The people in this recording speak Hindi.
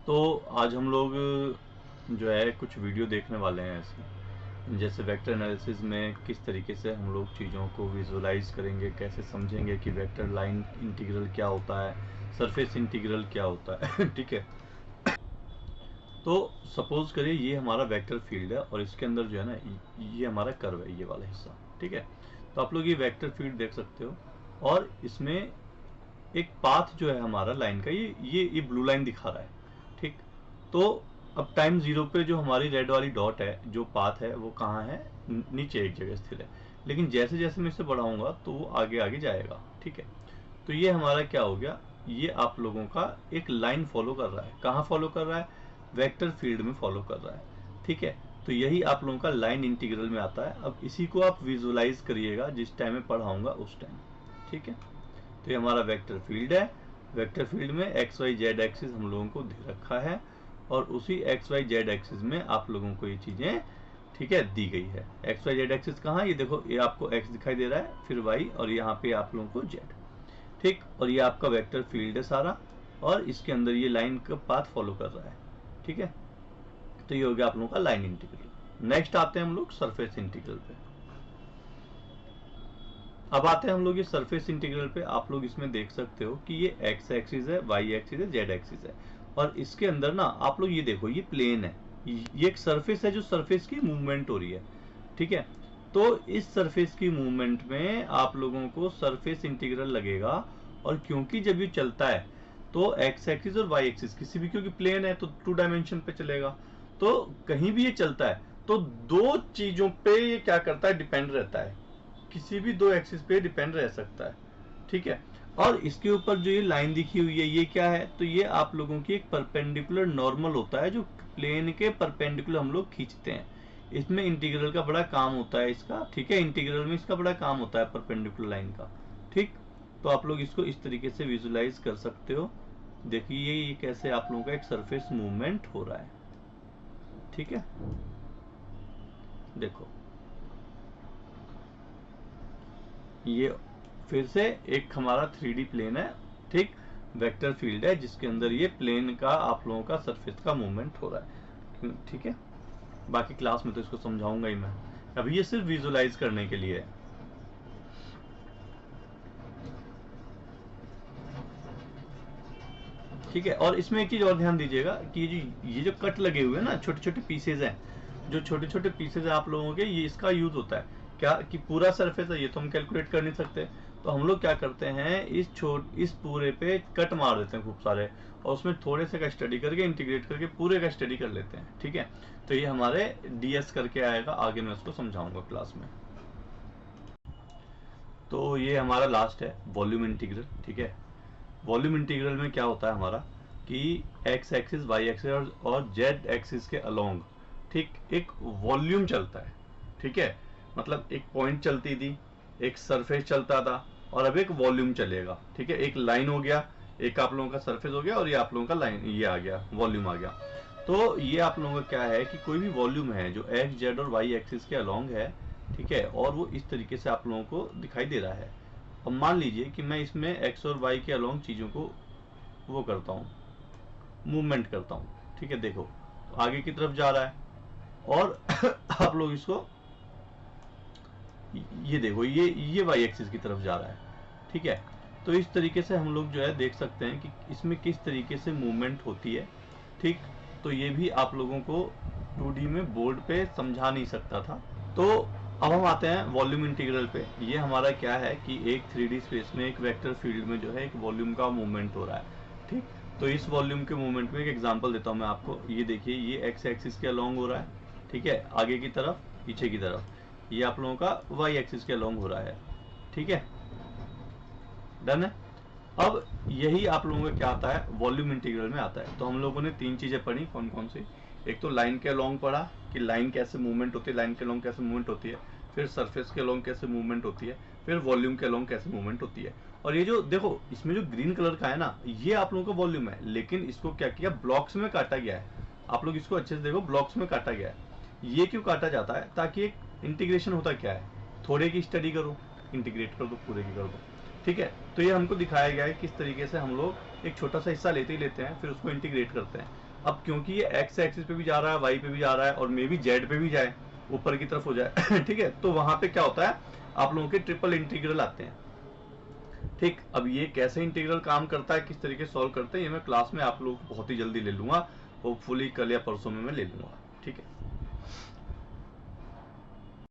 तो आज हम लोग जो है कुछ वीडियो देखने वाले हैं ऐसे, जैसे वेक्टर एनालिसिस में किस तरीके से हम लोग चीज़ों को विजुलाइज करेंगे, कैसे समझेंगे कि वेक्टर लाइन इंटीग्रल क्या होता है, सरफेस इंटीग्रल क्या होता है। ठीक है, तो सपोज करिए ये हमारा वेक्टर फील्ड है और इसके अंदर जो है ना ये हमारा कर्व है, ये वाला हिस्सा। ठीक है, तो आप लोग ये वेक्टर फील्ड देख सकते हो और इसमें एक पाथ जो है हमारा लाइन का, ये ब्लू लाइन दिखा रहा है। ठीक, तो अब टाइम जीरो पे जो हमारी रेड वाली डॉट है, जो पाथ है वो कहाँ है, नीचे एक जगह स्थिर है। लेकिन जैसे जैसे मैं इसे बढ़ाऊंगा तो वो आगे आगे जाएगा। ठीक है, तो ये हमारा क्या हो गया, ये आप लोगों का एक लाइन फॉलो कर रहा है। कहाँ फॉलो कर रहा है, वेक्टर फील्ड में फॉलो कर रहा है। ठीक है, तो यही आप लोगों का लाइन इंटीग्रल में आता है। अब इसी को आप विजुलाइज करिएगा जिस टाइम में पढ़ाऊंगा उस टाइम। ठीक है, तो ये हमारा वेक्टर फील्ड है। वेक्टर फील्ड में एक्स वाई जेड एक्सिस हम लोगों को दे रखा है और उसी एक्स वाई जेड एक्सिस में आप लोगों को ये चीजें, ठीक है, दी गई है। एक्स वाई जेड एक्सिस कहाँ, ये देखो, ये आपको एक्स दिखाई दे रहा है, फिर वाई, और यहाँ पे आप लोगों को जेड। ठीक, और ये आपका वेक्टर फील्ड है सारा, और इसके अंदर ये लाइन का पाथ फॉलो कर रहा है। ठीक है, तो ये हो गया आप लोगों का लाइन इंटीग्रल। नेक्स्ट आते हैं हम लोग सरफेस इंटीग्रल पे। अब आते हैं हम लोग ये सरफेस इंटीग्रल पे। आप लोग इसमें देख सकते हो कि ये एक्स एक्सिस है, वाई एक्सिस है, जेड एक्सिस है, और इसके अंदर ना आप लोग ये देखो, ये प्लेन है, ये एक सरफेस है जो सरफेस की मूवमेंट हो रही है। ठीक है, तो इस सरफेस की मूवमेंट में आप लोगों को सरफेस इंटीग्रल लगेगा। और क्योंकि जब ये चलता है तो एक्स एक्सिस और वाई एक्सिस किसी भी, क्योंकि प्लेन है तो 2 डायमेंशन पे चलेगा, तो कहीं भी ये चलता है तो दो चीजों पे ये क्या करता है, डिपेंड रहता है। किसी भी दो एक्सिस पे डिपेंड रह सकता है। ठीक है, और इसके ऊपर जो ये लाइन दिखी हुई है ये क्या है, तो ये आप लोगों की एक परपेंडिकुलर नॉर्मल होता है जो प्लेन के परपेंडिकुलर हम लोग खींचते हैं। इसमें इंटीग्रल का बड़ा काम होता है इसका। ठीक है, इंटीग्रल में इसका बड़ा काम होता है परपेंडिकुलर लाइन का। ठीक, तो आप लोग इसको इस तरीके से विजुलाइज कर सकते हो। देखिए ये कैसे आप लोगों का एक सरफेस मूवमेंट हो रहा है। ठीक है, देखो ये फिर से एक हमारा 3D प्लेन है। ठीक, वेक्टर फील्ड है जिसके अंदर ये प्लेन का आप लोगों का सरफेस का मूवमेंट हो रहा है। ठीक है, बाकी क्लास में तो इसको समझाऊंगा ही मैं, अभी ये सिर्फ विजुलाइज करने के लिए है। ठीक है, और इसमें एक चीज और ध्यान दीजिएगा कि ये जो कट लगे हुए हैं ना, छोटे छोटे पीसेज हैं, जो छोटे छोटे पीसेज है आप लोगों के, ये इसका यूज होता है क्या, कि पूरा सरफेस है ये तो हम कैलकुलेट कर नहीं सकते, तो हम लोग क्या करते हैं, इस पूरे पे कट मार देते हैं खूब सारे, और उसमें थोड़े से का स्टडी करके इंटीग्रेट करके पूरे का स्टडी कर लेते हैं। ठीक है, तो ये हमारे डीएस करके आएगा, आगे मैं उसको समझाऊंगा क्लास में। तो ये हमारा लास्ट है वॉल्यूम इंटीग्रल। ठीक है, वॉल्यूम इंटीग्रल में क्या होता है हमारा कि एक्स एक्सिस, वाई एक्सिस और जेड एक्सिस के अलोंग, ठीक, एक वॉल्यूम चलता है। ठीक है, मतलब एक पॉइंट चलती थी, एक सरफेस चलता था, और अब एक वॉल्यूम चलेगा। ठीक है, एक लाइन हो गया, एक आप लोगों का सरफेस हो गया, और ये आप लोगों का लाइन, ये आ गया, वॉल्यूम आ गया। तो ये आप लोगों का क्या है कि कोई भी वॉल्यूम है जो एक्स, जेड और वाई एक्सिस के अलोंग है। ठीक है, और वो इस तरीके से आप लोगों को दिखाई दे रहा है। अब मान लीजिए कि मैं इसमें एक्स और वाई के अलोंग चीज़ों को वो करता हूँ, मूवमेंट करता हूँ। ठीक है, देखो तो आगे की तरफ जा रहा है, और आप लोग इसको, ये देखो, ये वाई एक्सिस की तरफ जा रहा है। ठीक है, तो इस तरीके से हम लोग जो है देख सकते हैं कि इसमें किस तरीके से मूवमेंट होती है। ठीक, तो ये भी आप लोगों को 2D में बोर्ड पे समझा नहीं सकता था। तो अब हम आते हैं वॉल्यूम इंटीग्रल पे। ये हमारा क्या है कि एक 3D स्पेस में एक वेक्टर फील्ड में जो है एक वॉल्यूम का मूवमेंट हो रहा है। ठीक, तो इस वॉल्यूम के मूवमेंट में एक एग्जांपल देता हूँ मैं आपको। ये देखिए, ये एक्स एक्सिस के अलोंग हो रहा है। ठीक है, आगे की तरफ, पीछे की तरफ, ये आप लोगों का वाई एक्सिस के अलोंग हो रहा है। ठीक है, डन है। अब यही आप लोगों का क्या आता है, वॉल्यूम इंटीग्रल में आता है। तो हम लोगों ने 3 चीजें पढ़ी, कौन कौन सी, एक तो लाइन के अलोंग पढ़ा कि लाइन कैसे मूवमेंट होती है, लाइन के अलोंग कैसे मूवमेंट होती है, फिर सरफेस के अलोंग कैसे मूवमेंट होती है, फिर वॉल्यूम के अलोंग कैसे मूवमेंट होती है। और ये जो देखो, इसमें जो ग्रीन कलर का है ना, ये आप लोगों का वॉल्यूम है, लेकिन इसको क्या किया, ब्लॉक्स में काटा गया है। आप लोग इसको अच्छे से देखो, ब्लॉक्स में काटा गया है। ये क्यों काटा जाता है, ताकि एक इंटीग्रेशन होता क्या है, थोड़े की स्टडी करो, इंटीग्रेट कर दो, पूरे की कर दो। ठीक है, तो ये हमको दिखाया गया है किस तरीके से हम लोग एक छोटा सा हिस्सा लेते ही लेते हैं, फिर उसको इंटीग्रेट करते हैं। अब क्योंकि ये एक्स एक्सिस पे भी जा रहा है, वाई पे भी जा रहा है, और मे भी जेड पे भी जाए, ऊपर की तरफ हो जाए ठीक है, तो वहां पे क्या होता है, आप लोगों के ट्रिपल इंटीग्रल आते हैं। ठीक, अब ये कैसे इंटीग्रल काम करता है, किस तरीके से सॉल्व करते हैं, ये मैं क्लास में आप लोगों को बहुत ही जल्दी ले लूंगा, होपफुली कल या परसों में मैं ले लूंगा। ठीक है।